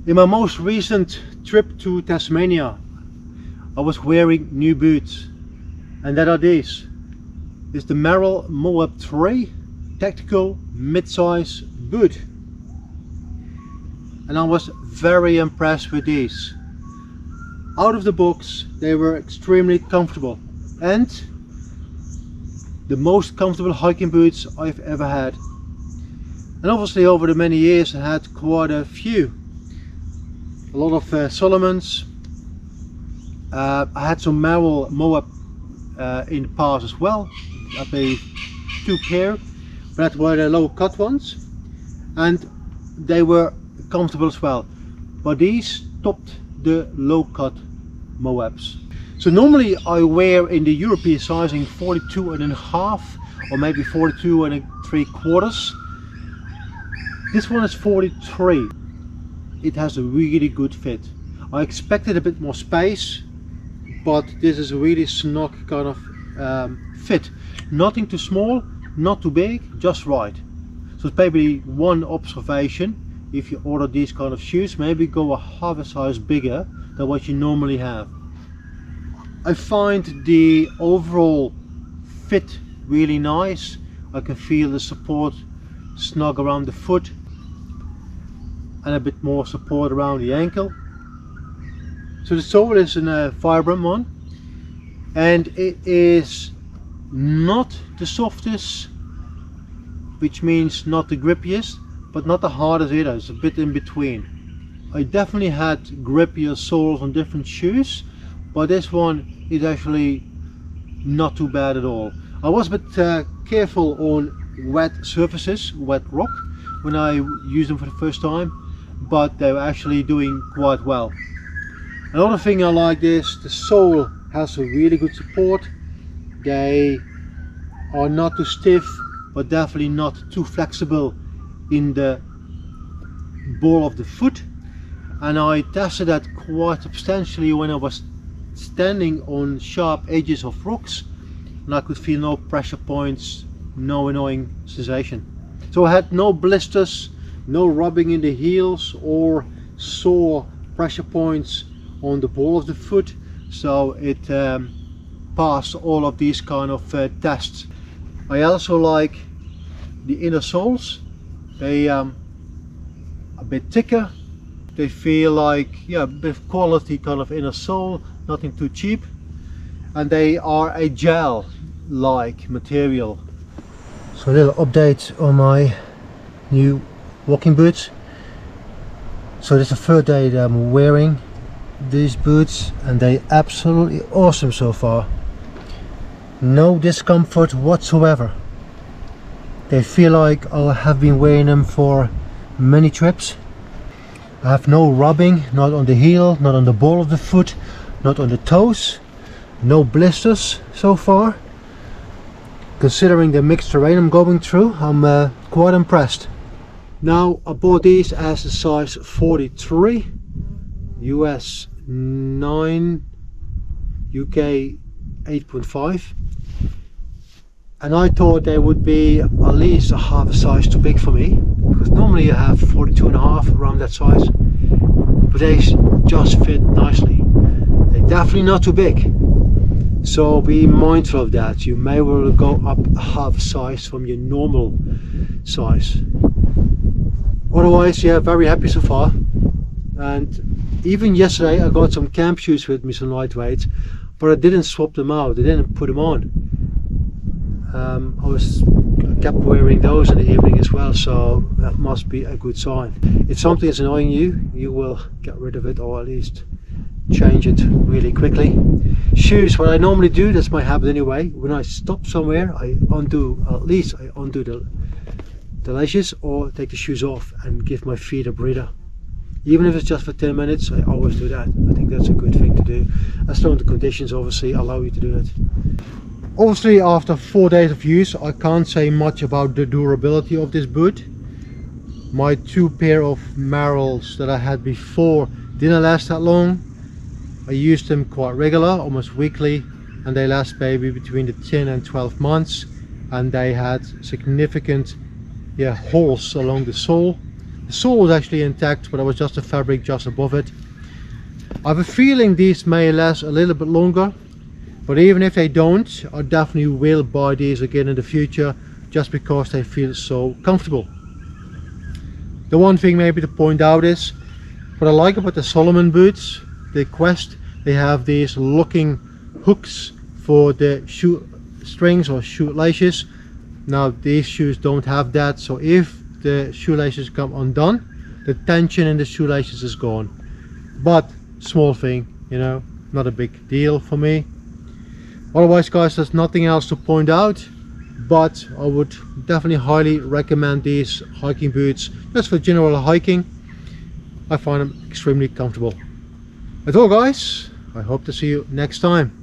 In my most recent trip to Tasmania, I was wearing new boots, and that are these. It's the Merrell MOAB Tactical mid-size boot, and I was very impressed with these. Out of the box they were extremely comfortable, and the most comfortable hiking boots I've ever had. And obviously over the many years I had quite a few. A lot of Solomons. I had some Merrell MOAB in the past as well. I paid 2 pair, but that were the low cut ones, and they were comfortable as well. But these topped the low cut MOABs. So normally I wear in the European sizing 42.5 or maybe 42.75. This one is 43. It has a really good fit. I expected a bit more space, but this is a really snug kind of fit. Nothing too small, not too big, just right. So it's maybe one observation: if you order these kind of shoes, maybe go a half a size bigger than what you normally have. I find the overall fit really nice. I can feel the support snug around the foot and a bit more support around the ankle. So the sole is a Vibram one, and it is not the softest, which means not the grippiest, but not the hardest either. It's a bit in between. I definitely had grippier soles on different shoes, but this one is actually not too bad at all. I was a bit careful on wet surfaces, wet rock, when I used them for the first time, but they were actually doing quite well. Another thing I like is the sole has a really good support. They are not too stiff, but definitely not too flexible in the ball of the foot. And I tested that quite substantially when I was standing on sharp edges of rocks, and I could feel no pressure points, no annoying sensation. So I had no blisters, no rubbing in the heels or sore pressure points on the ball of the foot. So it passed all of these kind of tests. I also like the inner soles. They a bit thicker. They feel like, yeah, a bit of quality kind of inner sole, nothing too cheap, and they are a gel like material. So a little update on my new walking boots. So this is the third day that I'm wearing these boots, and they're absolutely awesome so far. No discomfort whatsoever. They feel like I have been wearing them for many trips. I have no rubbing, not on the heel, not on the ball of the foot, not on the toes. No blisters so far. Considering the mixed terrain I'm going through, I'm quite impressed. Now I bought these as a size 43, US 9, UK 8.5, and I thought they would be at least a half a size too big for me, because normally you have 42.5 around that size, but they just fit nicely. They're definitely not too big, so be mindful of that. You may well go up a half size from your normal size. Otherwise, yeah, very happy so far. And even yesterday I got some camp shoes with me, some lightweights, but I didn't swap them out, I didn't put them on. I kept wearing those in the evening as well, so that must be a good sign. If something is annoying you, you will get rid of it, or at least change it really quickly. Shoes, what I normally do, that's my habit anyway, when I stop somewhere I undo the laces or take the shoes off and give my feet a breather. Even if it's just for 10 minutes, I always do that. I think that's a good thing to do, as long as the conditions obviously allow you to do it. Obviously after 4 days of use I can't say much about the durability of this boot. My 2 pair of Merrells that I had before didn't last that long. I used them quite regular, almost weekly, and they last maybe between the 10 and 12 months, and they had significant holes along the sole. The sole was actually intact, but it was just the fabric just above it. I have a feeling these may last a little bit longer, but even if they don't, I definitely will buy these again in the future, just because they feel so comfortable. The one thing maybe to point out is, what I like about the Solomon boots, the Quest, they have these locking hooks for the shoe strings or shoelaces. Now these shoes don't have that, so if the shoelaces come undone, the tension in the shoelaces is gone. But small thing, you know, not a big deal for me. Otherwise guys, there's nothing else to point out, but I would definitely highly recommend these hiking boots just for general hiking. I find them extremely comfortable. That's all guys, I hope to see you next time.